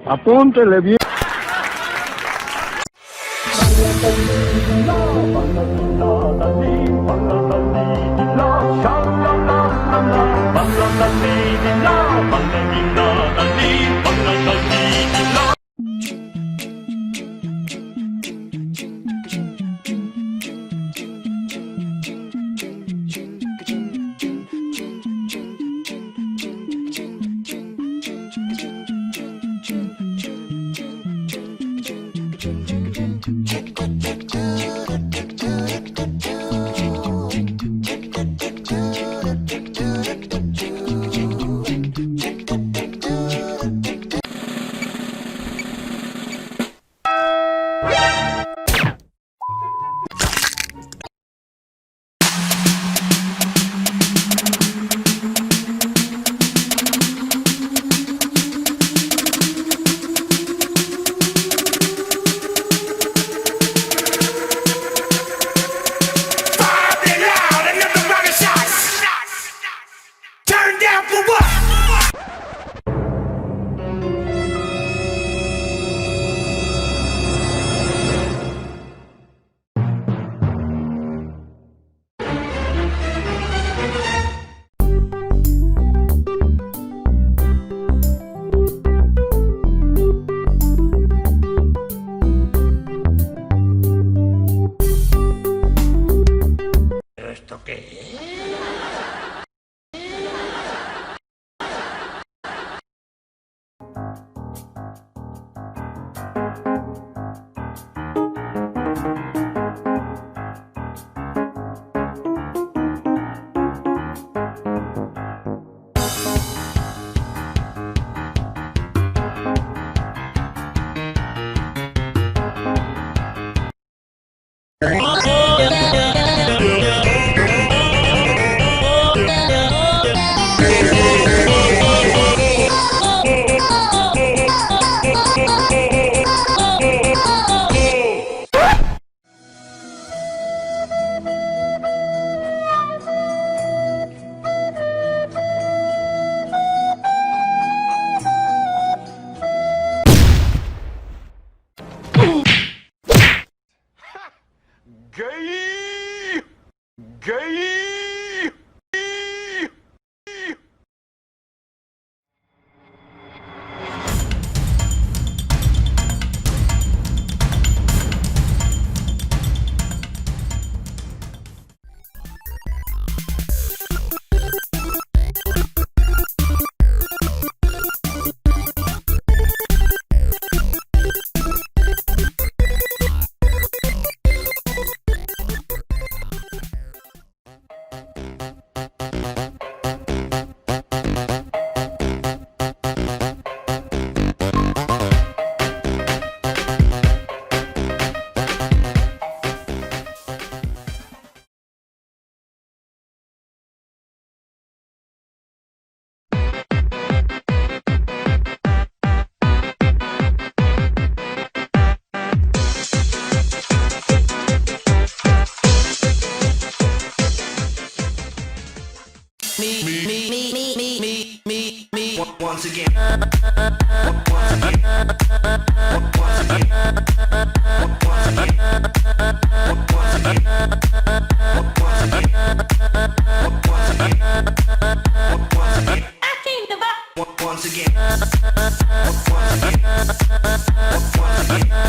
Apúntele bien. ¿Esto qué es? Gay! Gay! Once again. Once again. Once again. Once again. Once again. Once again. Once again. Once again. I came to buy. Once again. Once again. Once again.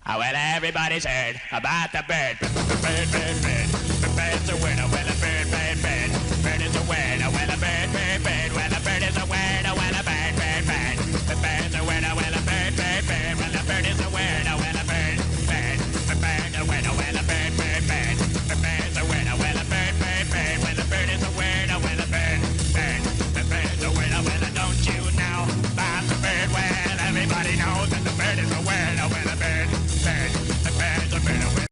Oh, well, everybody's heard about the bird. Bird, bird, bird. The bird's a word. Oh, well, a bird, bird, bird. Bird is a word. Oh, well, a bird, bird, bird. Well, a bird is a word. Oh, well, a bird, bird, bird. The bird's a word. Oh, well, a bird, bird, bird. Well, a bird is a word. Oh, well, a bird, bird. The bird's a word. Oh, well, a bird, bird, bird. The bird's a word. Oh, well, a bird, bird, bird. Well, a bird is a word. Oh, well, a bird, bird. The bird's a word. Oh, well, don't you know about the bird? Well, everybody knows that the bird is a word. Oh, well, a bird, bird. The bird's a bird. Oh, well.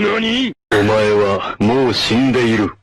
何？お前はもう死んでいる。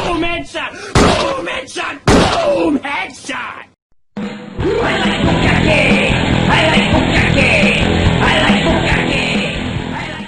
Boom headshot! Boom headshot! Boom headshot! I like bukkake! I like bukkake! I like bukkake! I like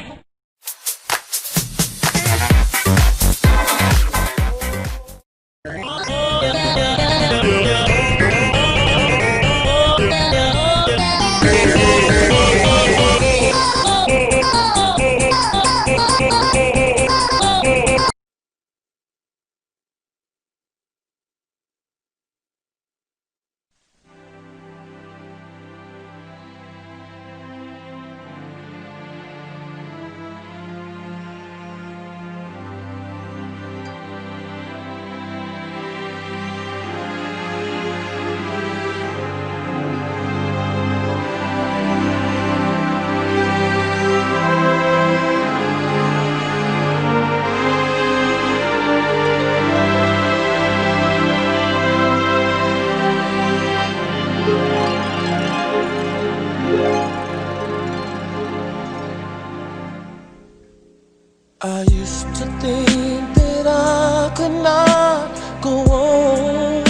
I used to think that I could not go on,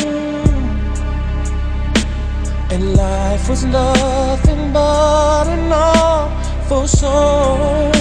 and life was nothing but an awful song.